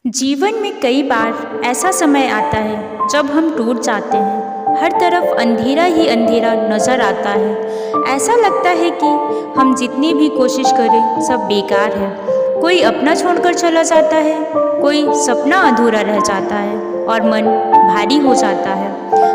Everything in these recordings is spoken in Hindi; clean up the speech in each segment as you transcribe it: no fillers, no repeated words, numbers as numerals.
जीवन में कई बार ऐसा समय आता है जब हम टूट जाते हैं। हर तरफ अंधेरा ही अंधेरा नजर आता है। ऐसा लगता है कि हम जितनी भी कोशिश करें सब बेकार है। कोई अपना छोड़कर चला जाता है, कोई सपना अधूरा रह जाता है और मन भारी हो जाता है।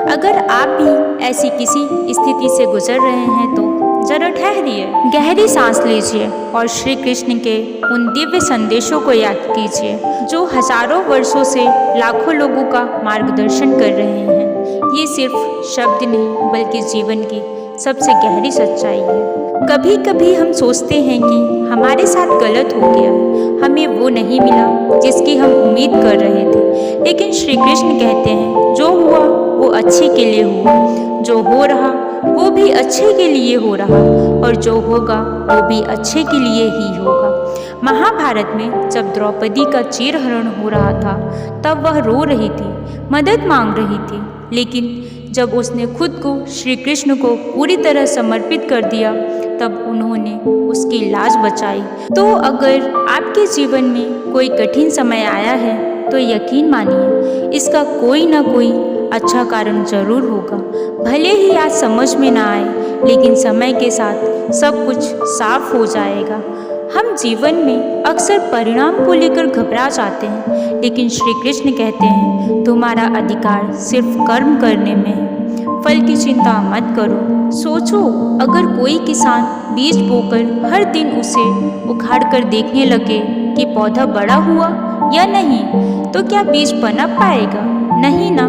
अगर आप भी ऐसी किसी स्थिति से गुजर रहे हैं तो जरा ठहरिए, गहरी सांस लीजिए और श्री कृष्ण के उन दिव्य संदेशों को याद कीजिए जो हजारों वर्षों से लाखों लोगों का मार्गदर्शन कर रहे हैं। ये सिर्फ शब्द नहीं बल्कि जीवन की सबसे गहरी सच्चाई है। कभी कभी हम सोचते हैं कि हमारे साथ गलत हो गया है, हमें वो नहीं मिला जिसकी हम उम्मीद कर रहे थे। लेकिन श्री कृष्ण कहते हैं जो हुआ वो अच्छे के लिए हुआ, जो हो रहा वो भी अच्छे के लिए हो रहा और जो होगा वो भी अच्छे के लिए ही होगा। महाभारत में जब द्रौपदी का चीरहरण हो रहा था तब वह रो रही थी, मदद मांग रही थी, लेकिन जब उसने खुद को श्री कृष्ण को पूरी तरह समर्पित कर दिया तब उन्होंने उसकी लाज बचाई। तो अगर आपके जीवन में कोई कठिन समय आया है तो यकीन मानिए इसका कोई ना कोई अच्छा कारण जरूर होगा। भले ही आज समझ में ना आए लेकिन समय के साथ सब कुछ साफ हो जाएगा। हम जीवन में अक्सर परिणाम को लेकर घबरा जाते हैं, लेकिन श्री कृष्ण कहते हैं तुम्हारा अधिकार सिर्फ कर्म करने में है, फल की चिंता मत करो। सोचो अगर कोई किसान बीज बोकर हर दिन उसे उखाड़ कर देखने लगे कि पौधा बड़ा हुआ या नहीं, तो क्या बीज पनप पाएगा? नहीं ना।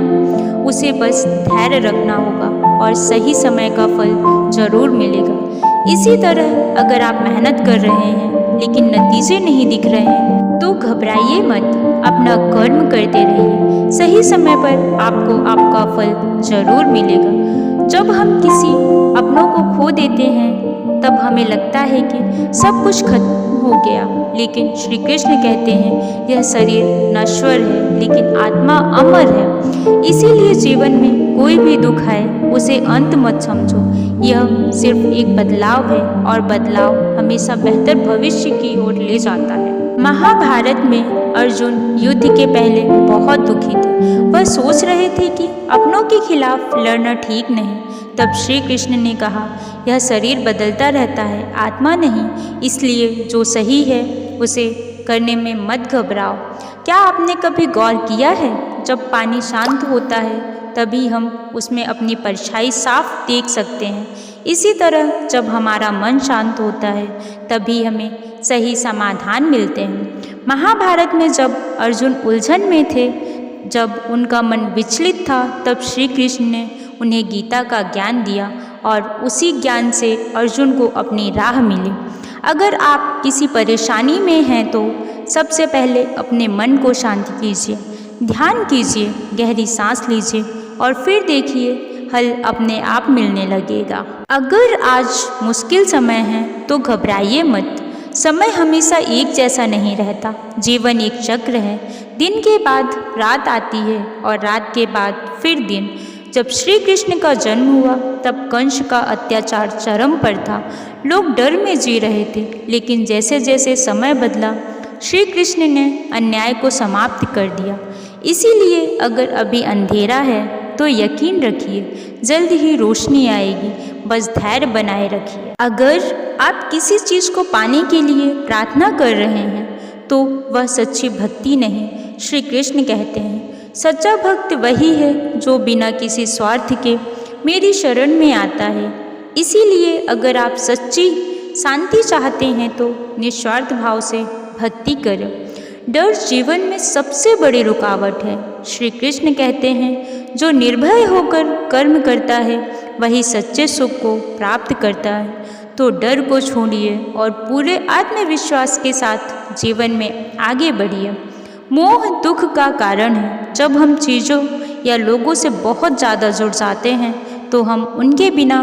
उसे बस धैर्य रखना होगा और सही समय का फल जरूर मिलेगा। इसी तरह अगर आप मेहनत कर रहे हैं लेकिन नतीजे नहीं दिख रहे हैं तो घबराइए मत, अपना कर्म करते रहिए। सही समय पर आपको आपका फल जरूर मिलेगा। जब हम किसी अपनों को खो देते हैं तब हमें लगता है कि सब कुछ खत्म हो गया, लेकिन श्री कृष्ण कहते हैं यह शरीर नश्वर है लेकिन आत्मा अमर है। इसीलिए जीवन में कोई भी दुख आए उसे अंत मत समझो, यह सिर्फ एक बदलाव है और बदलाव हमेशा बेहतर भविष्य की ओर ले जाता है। महाभारत में अर्जुन युद्ध के पहले बहुत दुखी थे। वह सोच रहे थे कि अपनों के खिलाफ लड़ना ठीक नहीं। तब श्री कृष्ण ने कहा यह शरीर बदलता रहता है, आत्मा नहीं, इसलिए जो सही है उसे करने में मत घबराओ। क्या आपने कभी गौर किया है जब पानी शांत होता है तभी हम उसमें अपनी परछाई साफ देख सकते हैं। इसी तरह जब हमारा मन शांत होता है तभी हमें सही समाधान मिलते हैं। महाभारत में जब अर्जुन उलझन में थे, जब उनका मन विचलित था, तब श्री कृष्ण ने उन्हें गीता का ज्ञान दिया और उसी ज्ञान से अर्जुन को अपनी राह मिली। अगर आप किसी परेशानी में हैं तो सबसे पहले अपने मन को शांत कीजिए, ध्यान कीजिए, गहरी सांस लीजिए और फिर देखिए हल अपने आप मिलने लगेगा। अगर आज मुश्किल समय है तो घबराइए मत। समय हमेशा एक जैसा नहीं रहता, जीवन एक चक्र है। दिन के बाद रात आती है और रात के बाद फिर दिन। जब श्री कृष्ण का जन्म हुआ तब कंस का अत्याचार चरम पर था। लोग डर में जी रहे थे, लेकिन जैसे जैसे समय बदला श्री कृष्ण ने अन्याय को समाप्त कर दिया। इसीलिए अगर अभी अंधेरा है तो यकीन रखिए जल्द ही रोशनी आएगी, बस धैर्य बनाए रखिए। अगर आप किसी चीज़ को पाने के लिए प्रार्थना कर रहे हैं तो वह सच्ची भक्ति नहीं। श्री कृष्ण कहते हैं सच्चा भक्त वही है जो बिना किसी स्वार्थ के मेरी शरण में आता है। इसीलिए अगर आप सच्ची शांति चाहते हैं तो निस्वार्थ भाव से भक्ति करें। डर जीवन में सबसे बड़ी रुकावट है। श्री कृष्ण कहते हैं जो निर्भय होकर कर्म करता है वही सच्चे सुख को प्राप्त करता है। तो डर को छोड़िए और पूरे आत्मविश्वास के साथ जीवन में आगे बढ़िए। मोह दुख का कारण है। जब हम चीज़ों या लोगों से बहुत ज़्यादा जुड़ जाते हैं तो हम उनके बिना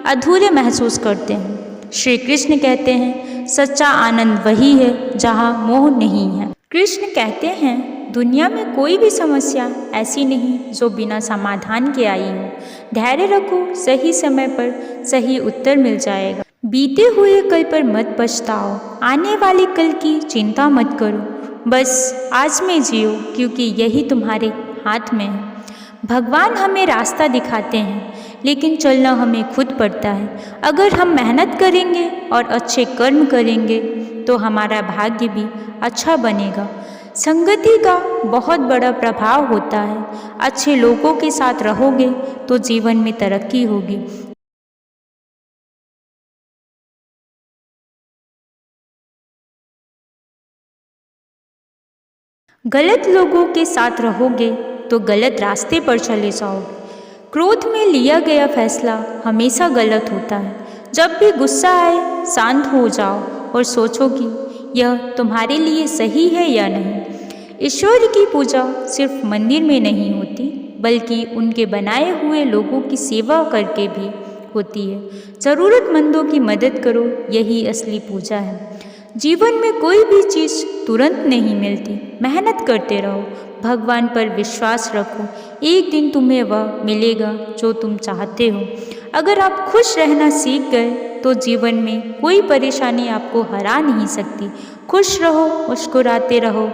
अधूरे महसूस करते हैं। श्री कृष्ण कहते हैं सच्चा आनंद वही है जहाँ मोह नहीं है। कृष्ण कहते हैं दुनिया में कोई भी समस्या ऐसी नहीं जो बिना समाधान के आई हो। धैर्य रखो, सही समय पर सही उत्तर मिल जाएगा। बीते हुए कल पर मत पछताओ, आने वाले कल की चिंता मत करो। बस आज में जियो, क्योंकि यही तुम्हारे हाथ में है। भगवान हमें रास्ता दिखाते हैं, लेकिन चलना हमें खुद पड़ता है। अगर हम मेहनत करेंगे और अच्छे कर्म करेंगे तो हमारा भाग्य भी अच्छा बनेगा। संगति का बहुत बड़ा प्रभाव होता है। अच्छे लोगों के साथ रहोगे तो जीवन में तरक्की होगी। गलत लोगों के साथ रहोगे तो गलत रास्ते पर चले जाओगे। क्रोध में लिया गया फैसला हमेशा गलत होता है। जब भी गुस्सा आए, शांत हो जाओ और सोचो कि यह तुम्हारे लिए सही है या नहीं। ईश्वर की पूजा सिर्फ मंदिर में नहीं होती, बल्कि उनके बनाए हुए लोगों की सेवा करके भी होती है। ज़रूरतमंदों की मदद करो, यही असली पूजा है। जीवन में कोई भी चीज़ तुरंत नहीं मिलती। मेहनत करते रहो, भगवान पर विश्वास रखो। एक दिन तुम्हें वह मिलेगा जो तुम चाहते हो। अगर आप खुश रहना सीख गए तो जीवन में कोई परेशानी आपको हरा नहीं सकती। खुश रहो, मुस्कुराते रहो,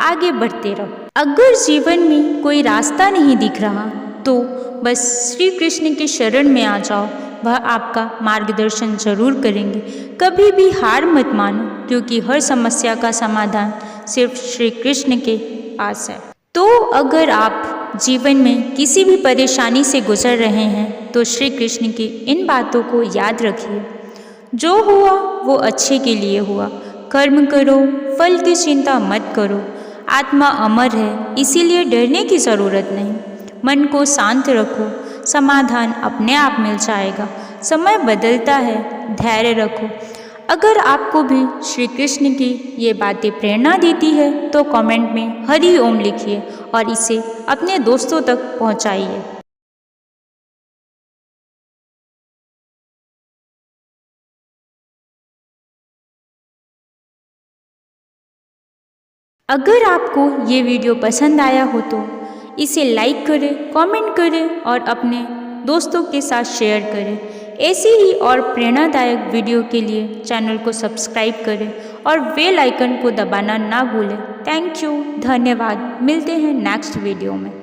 आगे बढ़ते रहो। अगर जीवन में कोई रास्ता नहीं दिख रहा तो बस श्री कृष्ण के शरण में आ जाओ, वह आपका मार्गदर्शन जरूर करेंगे। कभी भी हार मत मानो, क्योंकि हर समस्या का समाधान सिर्फ श्री कृष्ण के पास है। तो अगर आप जीवन में किसी भी परेशानी से गुजर रहे हैं तो श्री कृष्ण की इन बातों को याद रखिए। जो हुआ वो अच्छे के लिए हुआ। कर्म करो, फल की चिंता मत करो। आत्मा अमर है, इसीलिए डरने की ज़रूरत नहीं। मन को शांत रखो, समाधान अपने आप मिल जाएगा। समय बदलता है, धैर्य रखो। अगर आपको भी श्री कृष्ण की ये बातें प्रेरणा देती है तो कमेंट में हरि ओम लिखिए और इसे अपने दोस्तों तक पहुंचाइए। अगर आपको ये वीडियो पसंद आया हो तो इसे लाइक करें, कमेंट करें और अपने दोस्तों के साथ शेयर करें। ऐसी ही और प्रेरणादायक वीडियो के लिए चैनल को सब्सक्राइब करें और बेल आइकन को दबाना ना भूलें। थैंक यू, धन्यवाद। मिलते हैं नेक्स्ट वीडियो में।